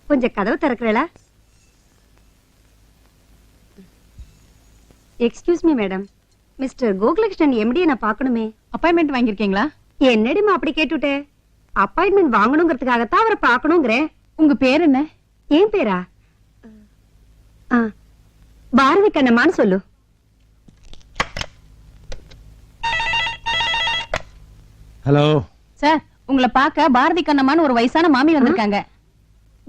கொஞ்சம் கதவு திறக்கிறீங்களா? Excuse me madam, mister Gokulakrishnan MD நான் பார்க்கணுமே. அப்பாயின்மெண்ட் வாங்கிருக்கீங்களா? என்னடிமா அப்படி கேட்டுட்டே? அப்பாயின்மெண்ட் வாங்கணுங்கிறதுக்காகத்தான் அவரை பார்க்கணுங்கிறேன். உங்க பேர் என்ன? ஏன் பேரா? பாரதி கண்ணம்மான்னு சொல்லு. ஹலோ சார், உங்களை பார்க்க பாரதி கண்ணம்மான்னு ஒரு வயசான மாமி வந்திருக்காங்க.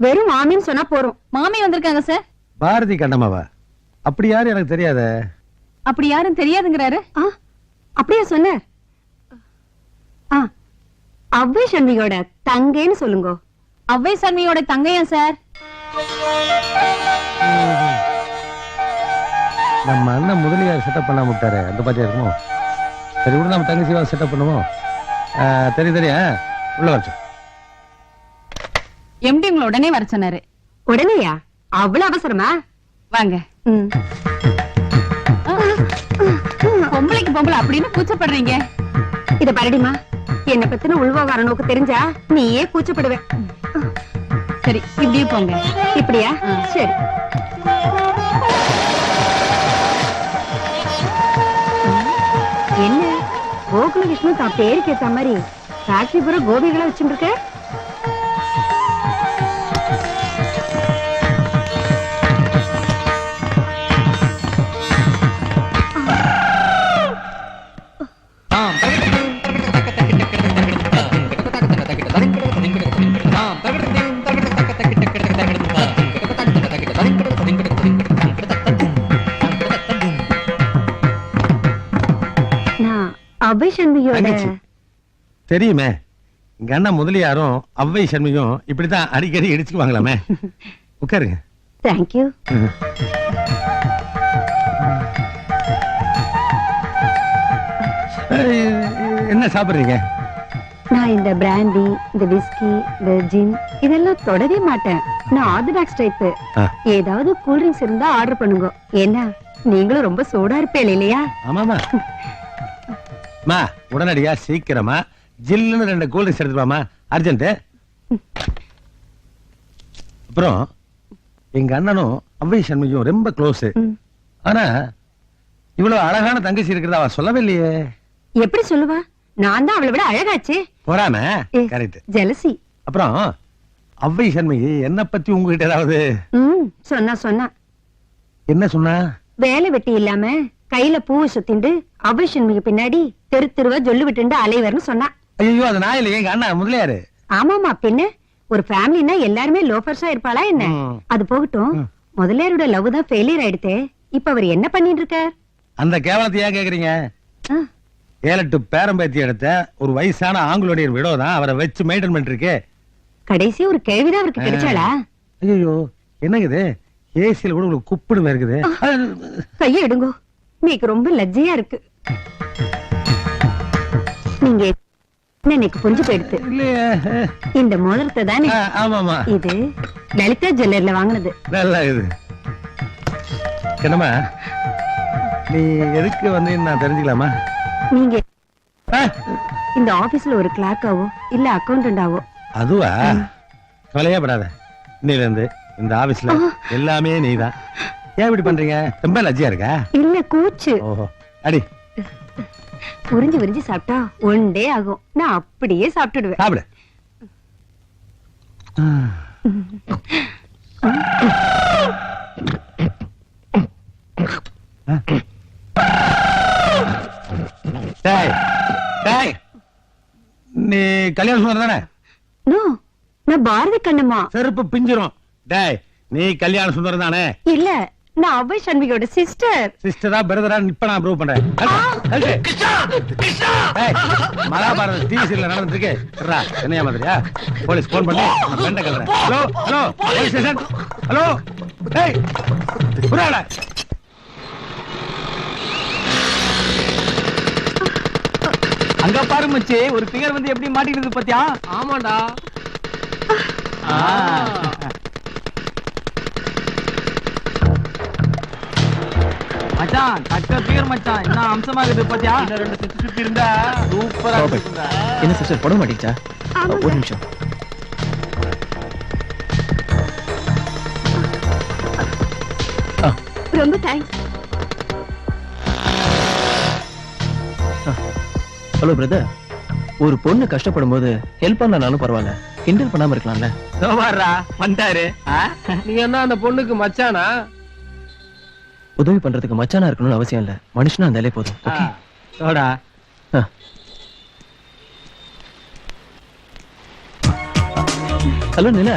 வெறும் மாமின்னு சொன்னா போறோம். மாமி வந்திருக்காங்க சார். பாரதி கண்ணம்மாவா? அப்படி யாரு எனக்கு தெரியாத. அப்படி யாரும் தெரியாதுங்கிறாரு. அப்படியே சொன்ன. அவ்வை சண்மியோட தங்கைன்னு சொல்லுங்க. அவ்வை சண்மியோட தங்கையா சார்? நம்ம அண்ணன் முதலியார் செட்டப் பண்ணாம விட்டாரு, அந்த பாத்தியா இருக்குமோ? சரி விட, நம்ம தங்கச்சிவா செட்டப் பண்ணுவோம். தெரியா உள்ள வச்சு. எம்டி உங்களை உடனே வர சொன்னாரு. உடனேயா? அவ்வளவு அவசரமா? வாங்க. பொம்பளைக்கு பொம்பளை அப்படின்னு கூச்சப்படுறீங்க. இத பரடிமா, என்ன பத்தின உள்வார நோக்கு தெரிஞ்சா நீயே கூச்சப்படுவ. சரி, இப்படியே போங்க. இப்படியா? சரி. என்ன கோகுலகிருஷ்ணன் தான் பேருக்கு ஏத்த மாதிரி ஃபேக்டரி பூரா கோபிகளா வச்சுட்டு இருக்க? அவ்வை சண்மியோட தெரியுமே. எங்க அண்ணன் முதலியாரும் அவ்வை சண்மியும் இப்படித்தான் அடிக்கடி இடிச்சுக்குவாங்களாமே. உட்காருங்க. தேங்க்யூ. என்ன சாப்பிடுறீங்க? நான் இந்த பிராண்டி, இந்த விஸ்கி, இந்த ஜின் இதெல்லாம் தொடவே மாட்டேன். நான் ஆர்த்தடாக்ஸ் டைப். ஏதாவது கூல் ட்ரிங்க்ஸ் இருந்தா ஆர்டர் பண்ணுங்க. என்ன நீங்களும் ரொம்ப சூடா இருப்பேன் இல்லையா? ஆமாமா. மா, உடனடியா சீக்கிரமா ஜில்லுன்னு 2 கூல் ட்ரிங்க்ஸ் எடுத்துவாமா, அர்ஜென்ட். அப்புறம் எங்க அண்ணனும் அவ்வை சண்மியும் ரொம்ப க்ளோஸ். ஆனா இவ்வளவு அழகான தங்கச்சி இருக்கிறத அவ சொல்லவே இல்லையே. எப்படி சொல்லுவா? நான் தான் அவளை விட அழகாச்சு. போறாம கரெக்ட். ஜெலசி. அப்புறம் அவ்வை சண்மி என்ன பத்தி உங்ககிட்ட ஏதாவது சொன்னா? என்ன சொன்னா? வேலை வெட்டி இல்லாம கையில பூவை சுத்திண்டு அவ்வை சண்மிக்கு பின்னாடி தெரு தெருவா ஜொல்லு விட்டு அலைவர்னு சொன்னா. ஐயோ, அது நான் இல்லையே, எங்க அண்ணா முதலியாரு. ஆமாமா, பின்ன ஒரு ஃபேமிலினா எல்லாருமே லோஃபர்ஸா இருப்பாளா என்ன? அது போகட்டும், முதலியாரோட லவ் தான் ஃபெயிலியர் ஆயிடுதே. இப்ப அவர் என்ன பண்ணிட்டு இருக்கார்? அந்த கேவலத்தை ஏன் கேக்குறீங்க? 7-8 பேரம்பேத்தி எடுத்த ஒரு வயசான ஆங்கிலோடைய விடோ தான் அவரை வச்சு மெயின்டைன் பண்ணிட்டு இருக்கு. கடைசி ஒரு கேள்விதான் அவருக்கு கிடைச்சாளா? ஐயோ, என்னங்குது? ஏசியில கூட உங்களுக்கு குப்பிடுமே இருக்குது. கைய எடுங்கோ, நீக்கு ரொம்ப லஜ்ஜையா இருக்கு. நீங்க எனக்கு புரிஞ்சு போயிடுது. இந்த மோதிரத்தை தானே? ஆமாமா, இது லலிதா ஜுவல்லர்ல வாங்கினது. நல்லா இது. என்னம்மா, நீ எதுக்கு வந்து நான் தெரிஞ்சுக்கலாமா? நீங்க இந்த ஆபீஸ்ல ஒரு கிளார்க்காவோ இல்ல அக்கௌண்டன்டாவோ? அதுவா? கவலையே படாத, இன்னையில இருந்து இந்த ஆபீஸ்ல எல்லாமே நீதான். ஏன் இப்படி பண்றீங்க? ரொம்ப லஜ்ஜியா இருக்கா? இல்ல, கூச்சு. ஓஹோ, அடி. உறிஞ்சு சாப்பிட்டா 1 டே ஆகும். நான் அப்படியே சாப்பிட்டுடுவேன். சாப்பிடு. நீ கல்யாணம் சொன்ன தானே? நான் பாரதி கண்ணம்மா. செருப்பு பிஞ்சிரும். டேய், நீ கல்யாணம் சுந்தரம் தானே? இல்ல, நான் அவ்வை சண்மியோட சிஸ்டர். சிஸ்டரா பிரதரா இப்ப நான் ப்ரூவ் பண்றேன். மகாபாரத டிவி சீரியல் நடந்துருக்கு. என்னையா மாதிரியா? போலீஸ் போன் பண்ணி பெண்ட கல்றேன். Hello hello, police station. Hello, டேய் புறாடா. அங்க பாரு மச்சி, ஒரு ஃபிகர் வந்து எப்படி மாட்டிக்கிட்டு பாத்தியா? ஆமாடா. மச்சான், தக்க ஃபிகர் மச்சான். என்ன அம்சமா இருக்குது பாத்தியா? இன்னும் 2 சுத்தி சுத்தி இருந்தா சூப்பரா இருக்குடா. என்ன சிஸ்டர் போட மாட்டீங்களா? ஒரு நிமிஷம். ரொம்ப தேங்க்ஸ். ஹலோ பிரதர், ஒரு பொண்ணு கஷ்டப்படும் போது ஹெல்ப் பண்ணனாலும் பரவாயில்ல, கிண்டல் பண்ணாம இருக்கலாம்ல. வர்றா வந்தாரு. நீ என்ன அந்த பொண்ணுக்கு மச்சானா? உதவி பண்றதுக்கு மச்சானா இருக்கணும்னு அவசியம் இல்ல, மனுஷனா இருந்தாலே போதும். Okay soda. ஹலோ நிலா,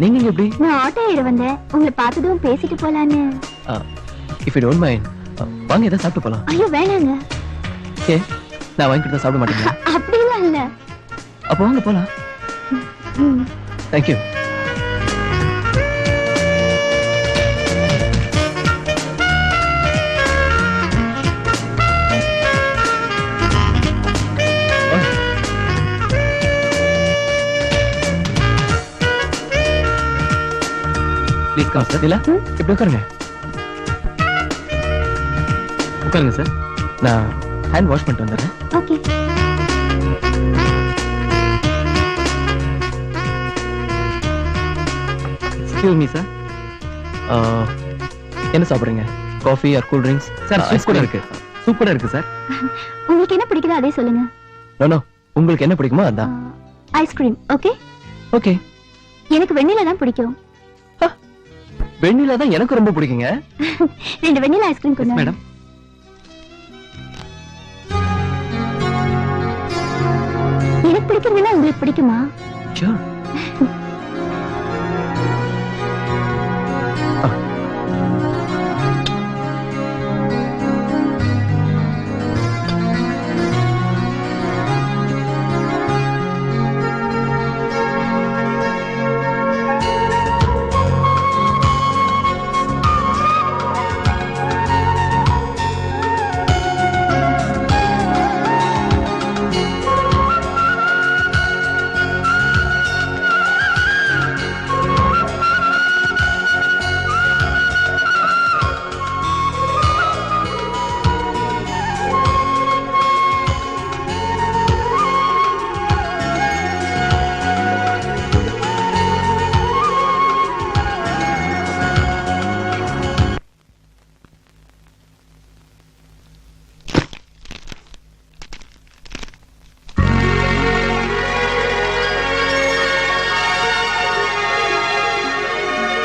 நீங்க இங்க எப்படி? நான் ஆட்டோ ஏற வந்தேன், உங்களை பார்த்ததும் பேசிட்டு போலான்னு. இஃப் யூ டோன்ட் மைண்ட், வாங்க ஏதாவது சாப்பிட்டு போலாம். ஐயோ வேணாங்க. ஏ, நான் வாங்கி கொடுத்தா சாப்பிட மாட்டீங்களா? அப்படிலாம் இல்ல. அப்போ வாங்க போலாம். Thank you. Please come sir. Nila, இப்படி உட்காருங்க. உட்காருங்க சார். நான் ஹேண்ட் வாஷ் பண்ணிட்டு வந்துடுறேன். ஓகே. எக்ஸ்கியூஸ் மீ சார், என்ன சாப்பிடுறீங்க? Coffee or cool drinks? Sir soup கூட இருக்கு. சூப் கூட இருக்கு சார். உங்களுக்கு என்ன பிடிக்குதோ அதே சொல்லுங்க. நோ, உங்களுக்கு என்ன பிடிக்குமோ அதான். ஐஸ்கிரீம். ஓகே. ஓகே. எனக்கு வெண்ணிலா தான் பிடிக்கும். வெண்ணிலா தான் எனக்கு ரொம்ப பிடிக்குங்க. 2 வெண்ணிலா ஐஸ்கிரீம் கொடுங்க. மேடம். எனக்கு பிடிக்கிறதுனா உங்களுக்கு பிடிக்குமா? ஷூர்.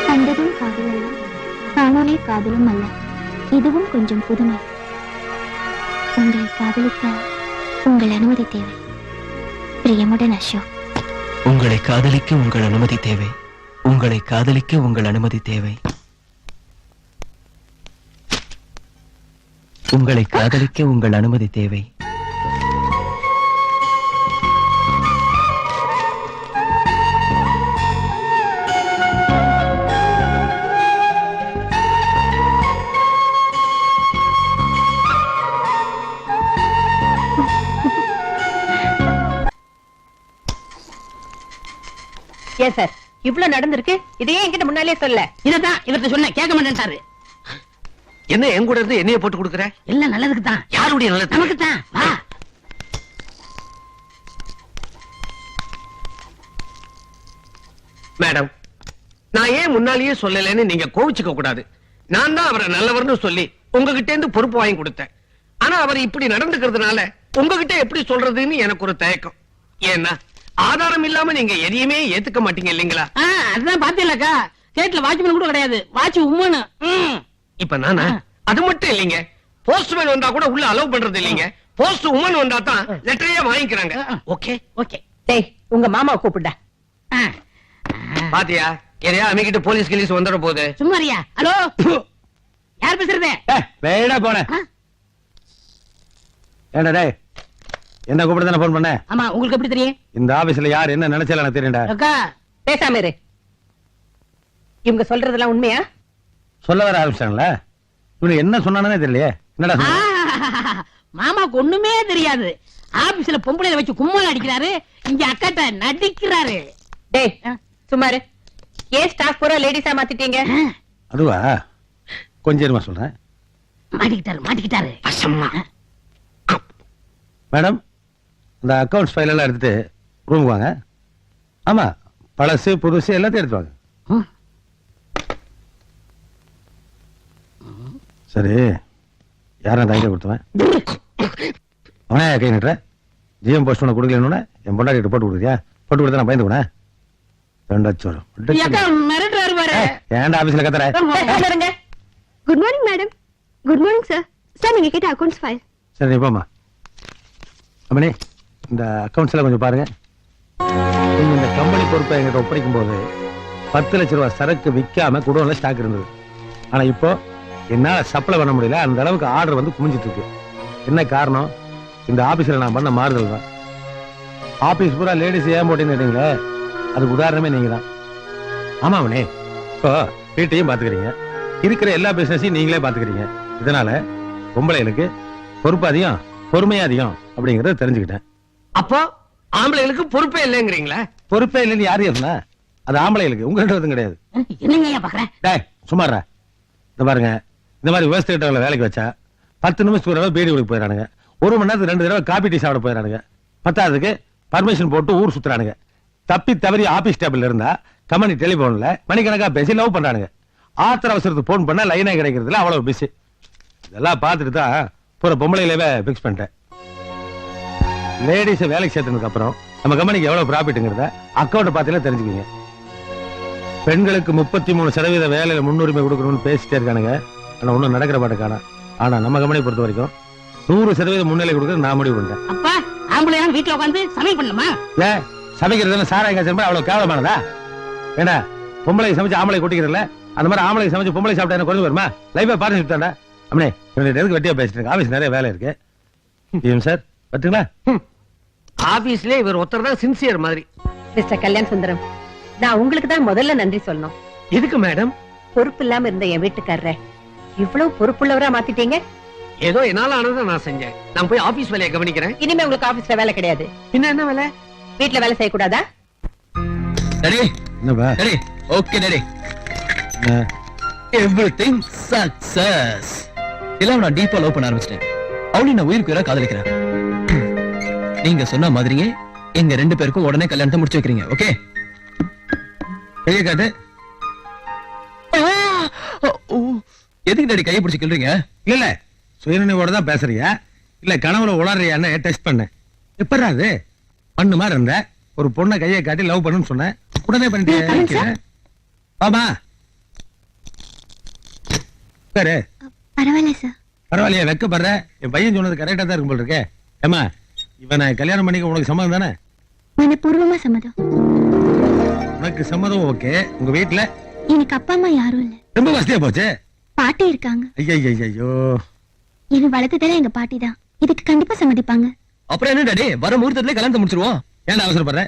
கண்டதும் காதல் அல்ல, காணாலே காதலும் அல்ல, இதுவும் கொஞ்சம் புதுமை. உங்களை காதலிக்க உங்கள் அனுமதி தேவை. பிரியமுடன் அசோக். உங்களை காதலிக்க உங்கள் அனுமதி தேவை. உங்களை காதலிக்க உங்கள் அனுமதி தேவை. உங்களை காதலிக்க உங்கள் அனுமதி தேவை. ஏன் சார் இவ்வளவு நடந்திருக்கு, இதையே என்கிட்ட முன்னாலே சொல்ல? இததான் இவர்கிட்ட சொன்ன, கேட்க மாட்டேன்ட்டாரு. என்ன என் கூட இருந்து என்னைய போட்டு கொடுக்குற? எல்லாம் நல்லதுக்கு தான். யாருடைய நல்லது? நமக்கு தான். வா. மேடம், நான் ஏன் முன்னாலேயே சொல்லலைன்னு நீங்க கோவிச்சுக்க கூடாது. நான் தான் அவரை நல்லவர்னு சொல்லி உங்ககிட்ட இருந்து பொறுப்பு வாங்கி கொடுத்தேன். ஆனா அவர் இப்படி நடந்துக்கிறதுனால உங்ககிட்ட எப்படி சொல்றதுன்னு எனக்கு ஒரு தயக்கம். ஏன்னா ஆதாரம் இல்லாம நீங்க எதையுமே ஏத்துக்க மாட்டீங்க இல்லீங்களா? அதுதான் பாத்தீங்களாக்கா, கேட்ல வாட்ச்மேன் கூட கிடையாது, வாட்ச் உம்மனு. இப்ப நானா? அது மட்டும் இல்லீங்க, போஸ்ட்மேன் வந்தா கூட உள்ள அலோவ் பண்றது இல்லீங்க. போஸ்ட் உமன் வந்தா தான் லெட்டரையே வாங்கிக்கிறாங்க. Okay okay. டேய், உங்க மாமாவை கூப்பிட்டா. பாத்தியா, எதையா அமைக்கிட்டு போலீஸ் கிலீஸ் வந்துட போகுது. சும்மாரியா? ஹலோ, யார் பேசுறது? வேடா போன. ஏண்டா டேய், என்ன கூப்பிட்டு தானே போன் பண்ண? ஆமா, உங்களுக்கு எப்படி தெரியும்? இந்த ஆபீஸ்ல யார் என்ன நினைச்சாலும் எனக்கு தெரியும்டா. அக்கா பேசாம இரு. இவங்க சொல்றதெல்லாம் உண்மையா? சொல்ல வர ஆரம்பிச்சாங்களா? இவனுக்கு என்ன சொன்னானே தெரியலையே. என்னடா சொன்ன? மாமாக்கு ஒண்ணுமே தெரியாது. ஆபீஸ்ல பொம்பளைய வச்சு கும்மால அடிக்கிறாரு, இங்க அக்காட்ட நடிக்கிறாரு. டேய் சுமாரு, ஏன் ஸ்டாஃப் பூரா லேடிஸா மாத்திட்டீங்க? அதுவா, கொஞ்சம் இருமா சொல்றேன். மாட்டிக்கிட்டாரு. மேடம், இந்த அக்கவுண்ட்ஸ் ஃபைல் எல்லாம் எடுத்துட்டு ரூமுக்கு வாங்க. ஆமா, பழசு புதுசு எல்லாத்தையும் எடுத்து வாங்க. சரி, யாரும் கையில கொடுத்தவன்? அவனே கை நட்டுற? ஜிஎம் போஸ்ட் ஒன்று கொடுக்கலன்னு என் பொண்டாட்டி போட்டு கொடுக்குறியா? போட்டு கொடுத்தா நான் பயந்து போனேன். மிரட்டுறாரு பாரு. ஏன்டா ஆபீஸ்ல கத்துற? Good morning madam. Good morning sir. Sir நீங்க கேட்ட அக்கவுண்ட்ஸ் ஃபைல். சரி நீ போமா. அம்மனி, இந்த அக்கவுண்ட்ஸ் எல்லாம் கொஞ்சம் பாருங்க. நீங்க இந்த கம்பெனி பொறுப்பை எங்கிட்ட ஒப்படைக்கும் போது 10 லட்சம் ரூபாய் சரக்கு விற்காம குடோன்ல ஸ்டாக் இருந்தது. ஆனா இப்போ என்னால சப்ளை பண்ண முடியல. அந்த அளவுக்கு ஆர்டர் வந்து குமிஞ்சிட்டு இருக்கு. என்ன காரணம்? இந்த ஆபீஸ்ல நான் பண்ண மாறுதல் தான். ஆபீஸ் பூரா லேடிஸ் ஏன் போட்டேன்னு கேட்டீங்களே, அதுக்கு உதாரணமே நீங்க தான். ஆமா அவனே, இப்போ வீட்டையும் பாத்துக்கிறீங்க, இருக்கிற எல்லா பிசினஸையும் நீங்களே பாத்துக்கிறீங்க. இதனால பொம்பளைகளுக்கு பொறுப்பு அதிகம், பொறுமையா அதிகம் அப்படிங்கறத தெரிஞ்சுக்கிட்டேன். அப்போ ஆம்பளைகளுக்கு பொறுப்பே இல்லைங்கிறீங்களா? பொறுப்பே இல்லைன்னு யாரு இருந்தா? அது ஆம்பளைகளுக்கு, உங்ககிட்ட எதுவும் கிடையாது. என்னங்க ஐயா பாக்குறேன்? டேய் சும்மாறா. இந்த பாருங்க, இந்த மாதிரி விவசாயிகளை வேலைக்கு வச்சா 10 நிமிஷத்துக்கு ஒரு தடவை பீடி குடிக்க போயிடறானுங்க. 1 மணி நேரத்துக்கு 2 தடவை காபி டீ சாப்பிட போயிடறானுங்க. பத்தாவதுக்கு பர்மிஷன் போட்டு ஊர் சுத்துறானுங்க. தப்பி தவறி ஆபீஸ் டேபிள் இருந்தா கம்பெனி டெலிபோன்ல மணிக்கணக்கா பேசி லவ் பண்றானுங்க. ஆத்திர அவசரத்துக்கு போன் பண்ணா லைனே கிடைக்கிறதுல அவ்வளவு பிஸி. இதெல்லாம் பார்த்துட்டு தான் பூரா பொம்பளையிலவே பிக்ஸ் பண்ணிட்டேன். லேடிஸை வேலைக்கு சேர்த்ததுக்கு அப்புறம் நம்ம கம்பெனிக்கு எவ்வளவு ப்ராஃபிட்ங்கிறத அக்கௌண்ட் பார்த்தீங்கன்னா தெரிஞ்சுக்கீங்க. பெண்களுக்கு 33% வேலையில முன்னுரிமை கொடுக்கணும்னு பேசிட்டே இருக்கானுங்க. ஆனா ஒன்னும் நடக்கிற மாட்டேக்கான. ஆனா நம்ம கம்பெனியை பொறுத்த வரைக்கும் 100% முன்னிலை கொடுக்க நான் முடிவு பண்ணிட்டேன். அப்பா ஆம்பளை வீட்டுல உட்காந்து சமையல் பண்ணலாமா? ஏன் சமைக்கிறது சாராய காய்ச்சல் அவ்வளவு கேவலமானதா? ஏன்னா பொம்பளை சமைச்சு ஆம்பளை கொட்டிக்கிறதுல அந்த மாதிரி ஆம்பளை சமைச்சு பொம்பளை சாப்பிட்டா என்ன குறைஞ்சு வருமா? லைஃபா பாருங்க சுத்தாண்டா. அம்மனே இவனுக்கு எதுக்கு வெட்டியா பேசிட்டு இருக்கு? ஆபீஸ் நிறைய வேலை இருக்கு. சார் பத்துங்களா? ஆபீஸ்ல இவர் ஒருத்தர் தான் சின்சியர் மாதிரி. மிஸ்டர் கல்யாண் சுந்தரம், நான் உங்களுக்கு தான் முதல்ல நன்றி சொல்லணும். எதுக்கு மேடம்? பொறுப்பு இல்லாம இருந்த என் வீட்டுக்காரரை இவ்வளவு பொறுப்புள்ளவரா மாத்திட்டீங்க. ஏதோ என்னால ஆனதை நான் செஞ்சேன். நான் போய் ஆபீஸ் வேலையை கவனிக்கிறேன். இனிமே உங்களுக்கு ஆபீஸ்ல வேலை கிடையாது. என்ன வேலை? வீட்டுல வேலை செய்யக்கூடாதா? டாடி என்னப்பா? Daddy okay daddy, everything success. எல்லாம் நான் டீப்பா லவ் பண்ண ஆரம்பிச்சிட்டேன். அவளையும் நான் உயிருக்கு உயிரா காதலிக்கிறேன். நீங்க சொன்ன மாதிரியே எங்க 2 பேருக்கும் உடனே கல்யாணத்தை முடிச்சு வைக்கிறீங்க. ஓகே? கையை காட்டு. எதுக்கு டாடி கையை பிடிச்சு கிள்றீங்க? இல்ல சுயநினைவோட தான் பேசுறியா இல்ல கனவுல உளறியான்னு டெஸ்ட் பண்ண. எப்படா அது பண்ணு மாதிரி இருந்த ஒரு பொண்ணை கையை காட்டி லவ் பண்ணுன்னு சொன்னேன், உடனே பண்ணிட்டேன். பாமா சரி பரவாயில்ல சார். பரவாயில்லையா? வெக்கப்படுற? என் பையன் சொன்னது கரெக்டா தான் இருக்கும் போல இருக்கே. ஏமா இவனை கல்யாணம் பண்ணிக்க உனக்கு சம்மதம் தானே? மனப்பூர்வமா சம்மதம். உனக்கு சம்மதம் ஓகே. உங்க வீட்டுல எனக்கு அப்பா அம்மா யாரும் இல்ல. ரொம்ப வசதியா போச்சு. பாட்டி இருக்காங்க. ஐயோ என்ன வளர்த்ததெல்லாம் எங்க பாட்டி தான். இதுக்கு கண்டிப்பா சம்மதிப்பாங்க. அப்புறம் என்ன டாடி, வர முகூர்த்தத்திலே கல்யாணத்தை முடிச்சிருவோம். ஏன்டா அவசரப்படுற?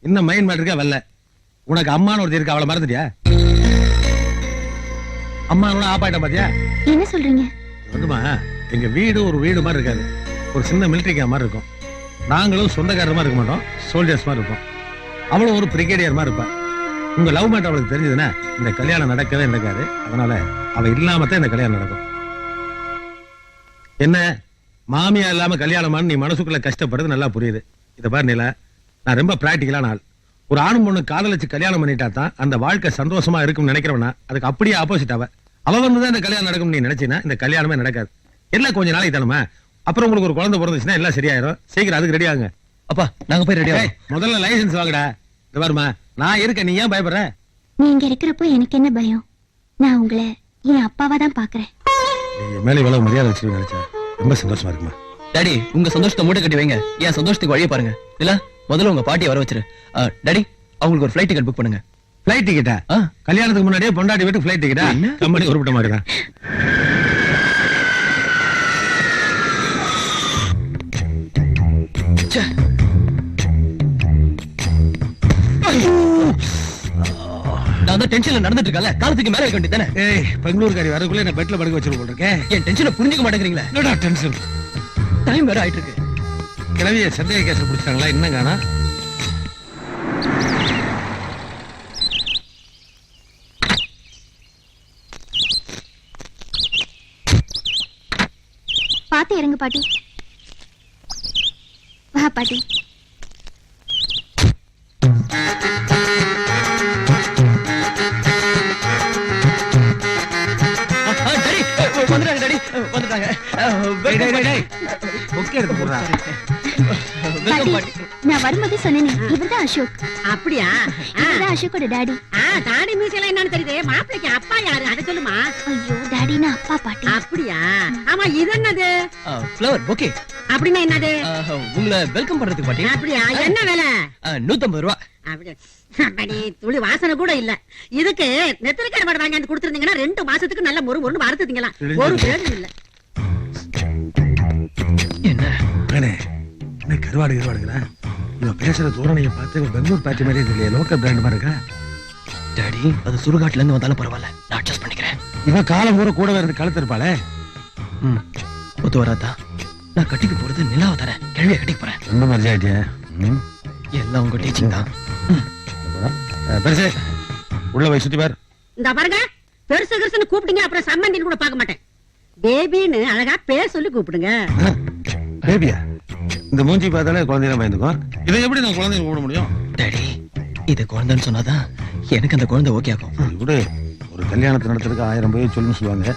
இன்னும் மைண்ட் மேட்டருக்கா வரல. உனக்கு அம்மான்னு ஒருத்தி இருக்கா, அவளை மறந்துட்டியா? அம்மா ஆப்பாயிட்ட பாத்தியா? என்ன சொல்றீங்க? வந்துமா, எங்க வீடு ஒரு வீடு மாதிரி இருக்காது, ஒரு சின்ன மிலிட்டரி கேம்ப் மாதிரி இருக்கும். நாங்களும் சொந்தக்காரர் மாதிரி இருக்க மாட்டோம், சோல்ஜர்ஸ் மாதிரி இருப்போம். அவளும் ஒரு பிரிகேடியர் மாதிரி இருப்பா. உங்க லவ் மேட்டர் அவளுக்கு தெரிஞ்சதுன்னா இந்த கல்யாணம் நடக்கவே நடக்காது. அதனால அவ இல்லாமத்தான் இந்த கல்யாணம் நடக்கும். என்ன மாமியா இல்லாம கல்யாணமான்னு நீ மனசுக்குள்ள கஷ்டப்படுறது நல்லா புரியுது. இத பாரு நிலா, நான் ரொம்ப பிராக்டிகலான ஆள். ஒரு ஆணும் பொண்ணு காதலிச்சு கல்யாணம் பண்ணிட்டா தான் அந்த வாழ்க்கை சந்தோஷமா இருக்கும்னு நினைக்கிறவனா, அதுக்கு அப்படியே ஆப்போசிட் அவ வந்துதான் இந்த கல்யாணம் நடக்கும் நீ நினைச்சினா இந்த கல்யாணமே நடக்காது. எல்லாம் கொஞ்ச நாளைக்கு தானமா, அப்புறம் உங்களுக்கு ஒரு குழந்தை பிறந்துச்சுன்னா எல்லாம் சரியாயிரும். சீக்கிரம் அதுக்கு ரெடி ஆகுங்க. அப்பா நாங்க போய் ரெடி ஆகும். முதல்ல லைசன்ஸ் வாங்கடா. இது வருமா, நான் இருக்கேன், நீ ஏன் பயப்படுற? நீங்க இருக்கிறப்போ எனக்கு என்ன பயம்? நான் உங்களை என் அப்பாவா தான் பாக்குறேன். மேலே இவ்வளவு மரியாதை வச்சு நினைச்சேன். ரொம்ப சந்தோஷமா இருக்குமா? டாடி உங்க சந்தோஷத்தை மூட்டை கட்டி வைங்க, என் சந்தோஷத்துக்கு வழியை பாருங்க. இல்ல முதல்ல உங்க பாட்டியை வர வச்சிரு. டாடி அவங்களுக்கு ஒரு ஃளைட் டிக்கெட் புக் பண்ணுங்க. ஃளைட் டிக்கெட்டா? கல்யாணத்துக்கு முன்னாடியே பொண்டாட்டி வீட்டுக்கு ஃளைட் டிக்கெட்டா? கம்பெனி உருப்பிட்ட மாதிரி தான். நான் தான் டென்ஷன்ல நடந்துட்டு இருக்கல, காலத்துக்கு மேல இருக்க வேண்டியதானே? ஏய் பெங்களூர்காரி வரக்குள்ள நான் பெட்ல படுக்க வச்சிருக்க போல இருக்கேன். என் டென்ஷனை புரிஞ்சுக்க மாட்டேங்கிறீங்களா? என்னடா டென்ஷன்? டைம் வேற ஆயிட்டு இருக்கு. கிளவிய சந்தேக கேஸ் பிடிச்சாங்களா? என்ன காணா? பாத்து இறங்கு பாட்டி. வா பாட்டி. வந்துடுறாங்க டாடி. டேய், டேய், டேய். பொக்கே எடுத்து போடுறா. பாட்டி நான் வரும்போது சொன்னேனே இவர்தான் அசோக். அப்படியா இவர்தான் அசோக்கோட டாடி. தாடி மீசெல்லாம் என்னன்னு தெரியுது. மாப்பிளைக்கு அப்பா யாரு அதை சொல்லுமா. ஐயோ டாடினா அப்பா பாட்டி. அப்படியா ஆமா இது என்னது ஃப்ளவர் ஓகே. அப்படின்னா என்னது. உங்களை வெல்கம் பண்றதுக்கு பாட்டி. அப்படியா என்ன வேலை. 150 ரூபா. அப்படி அப்படி துளி வாசனை கூட இல்ல. இதுக்கு நெத்திலி கருவாடு வாங்கி கொடுத்துருந்தீங்கன்னா 2 மாசத்துக்கு நல்ல மொறு வறுத்துட்டீங்களா. ஒரு பேரும் இல்ல. என்ன மகனே, என்ன கருவாடுங்கிறா? இவன் பேசுற தோரணையை பார்த்து இவன் பெங்களூர் பேட்ச் மாதிரி தெரியல, லோக்கல் பிராண்ட் மாதிரி இருக்கா? டாடி அது சுடுகாட்டுல இருந்து வந்தாலும் பரவாயில்ல, நான் அட்ஜஸ்ட் பண்ணிக்கிறேன். இவன் காலம் பூரா கூடவே இருந்து கழுத்து இருப்பாளே. ஒத்து வராதா? நான் கட்டிக்க போறது நிலாவை தரேன், கேள்வியை கட்டிக்க போறேன். ரொம்ப மரியாதை ஆயிட்டியா? எல்லாம் உங்க டீச்சிங் தான். பெருசு உள்ள போய் சுத்தி பார். இந்த பாருங்க, பெருசு பெருசுன்னு கூப்பிட்டீங்க அப்புறம் சம்மந்தின்னு கூட பார்க்க மாட்டேன். பேபின்னு அழகா பேர் சொல்லி கூப்பிடுங்க. பேபியா? இந்த மூஞ்சி பார்த்தாலே குழந்தைய பயந்துக்கும். இதை எப்படி நான் குழந்தைய கூப்பிட முடியும்? டாடி இது குழந்தைன்னு சொன்னாதான் எனக்கு அந்த குழந்தை ஓகே ஆகும். இப்படி ஒரு கல்யாணத்தை நடத்துறதுக்கு 1000 போய் சொல்லுன்னு சொல்லுவாங்க.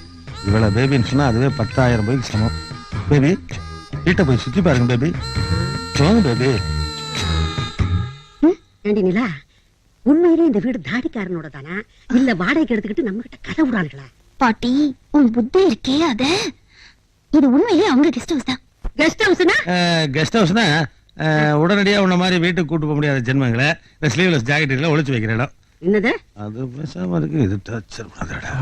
இவ்வளவு பேபின்னு சொன்னா அதுவே 10,000 போய்க்கு சமம். பேபி வீட்டை போய் சுத்தி பாருங்க. பேபி சொல்லுங்க பேபி. ஏண்டி நிலா, உண்மையிலே இந்த வீடு தாடிக்காரனோட தானா இல்ல வாடகைக்கு எடுத்துக்கிட்டு நம்ம கிட்ட கதை விடானுங்களா? பாட்டி உன் புத்தி இருக்கே அத. இது உண்மையிலே அவங்க கெஸ்ட் ஹவுஸ் தான். கெஸ்ட் ஹவுஸ்னா கெஸ்ட் ஹவுஸ்னா உடனடியா உன்ன மாதிரி வீட்டுக்கு கூட்டு போக முடியாத ஜென்மங்களை இந்த ஸ்லீவ்லெஸ் ஜாக்கெட்டுகளை ஒளிச்சு வைக்கிற இடம். என்னது அது பேசாம இருக்கு. இது டார்ச்சர் பண்ணாதடா.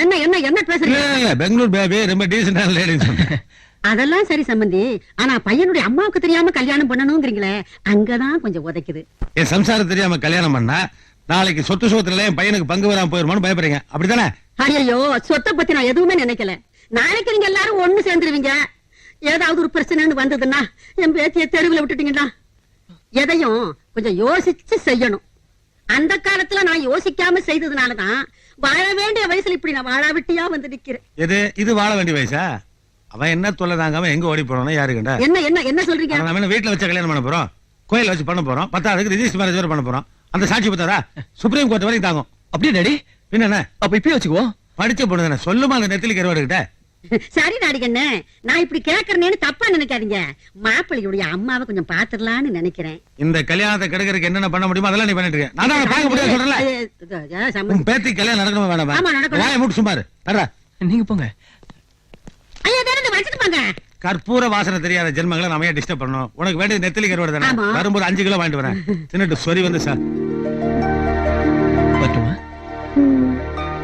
என்ன என்ன என்ன பேசுறீங்க? இல்ல பெங்களூர் பேபி ரொம்ப டீசென்டான லேடின்னு சொன்னேன். அதெல்லாம் சரி சம்பந்தி, ஆனா பையனுடைய அம்மாவுக்கு தெரியாம கல்யாணம் பண்ணணும்ங்கறீங்களே, அங்கதான் கொஞ்சம் உதைக்குது. என் சம்சாரம் தெரியாம கல்யாணம் பண்ணா நாளைக்கு சொத்து சுகத்துல என் பையனுக்கு பங்கு வராம போயிருமான்னு பயப்படுறீங்க, அப்படித்தானே? ஐயோ சொத்தை பத்தி நான் எதுவுமே நினைக்கல. நாளைக்கு நீங்க எல்லாரும் ஒண்ணு சேர்ந்துருவீங்க. ஏதாவது ஒரு பிரச்சனைன்னு வந்ததுன்னா என் பேத்திய தெருவில் விட்டுட்டீங்கன்னா எதையும் கொஞ்சம் யோசிச்சு செய்யணும். அந்த காலத்துல நான் யோசிக்காம செய்ததுனாலதான் வாழ வேண்டிய வயசுல இப்படி நான் வாழாவிட்டியா வந்து நிக்கிறேன். இது வாழ வேண்டிய வயசா? அவன் என்ன தொல்லை தாங்காம எங்க ஓடி போறானோ யாரு கண்டா? என்ன என்ன என்ன சொல்றீங்க? நம்ம என்ன வீட்டுல வச்ச கல்யாணம் பண்ண போறோம், கோயில வச்சு பண்ண போறோம், 10ஆவதுக்கு ரிஜிஸ்டர் மேரேஜ் வேற பண்ண போறோம். அந்த சாட்சி பத்தாரா சுப்ரீம் கோர்ட் வரைக்கும் தாங்கும். அப்படியே டாடி என்ன அப்ப இப்பயே வச்சுக்குவோம். படிச்ச பொண்ணு தானே, சொல்லுமா அந்த நெத்திலி கருவாடு கிட்ட. சரி நாடிகண்ணே, நான் இப்படி கேக்குறேன்னு தப்பா நினைக்காதீங்க. மாப்பிள்ளையுடைய அம்மாவை கொஞ்சம் பாத்துடலான்னு நினைக்கிறேன். இந்த கல்யாணத்தை கெடுக்கிறதுக்கு என்னென்ன பண்ண முடியுமோ அதெல்லாம் நீ பண்ணிட்டு இருக்க. நான் தான் பார்க்க முடியாது சொல்றேன்ல. உன் பேத்தி கல்யாணம் நடக்கணுமா வேணாமா? ஆமா, நடக்கணும். வாயை மூட்டு சும்மாரு. அடடா, நீங்க போங்க. ஐயா தானே வச்சுட்டு போங்க. கற்பூர வாசனை தெரியாத ஜென்மங்களை நம்ம ஏன் டிஸ்டர்ப் பண்ணணும்? உனக்கு வேண்டிய நெத்திலி கருவாடு தானே, ஆமா. வரும்போது 5 கிலோ வாங்கிட்டு வரேன். தின்னுட்டு சொறி வந்து சார். பட்டுமா?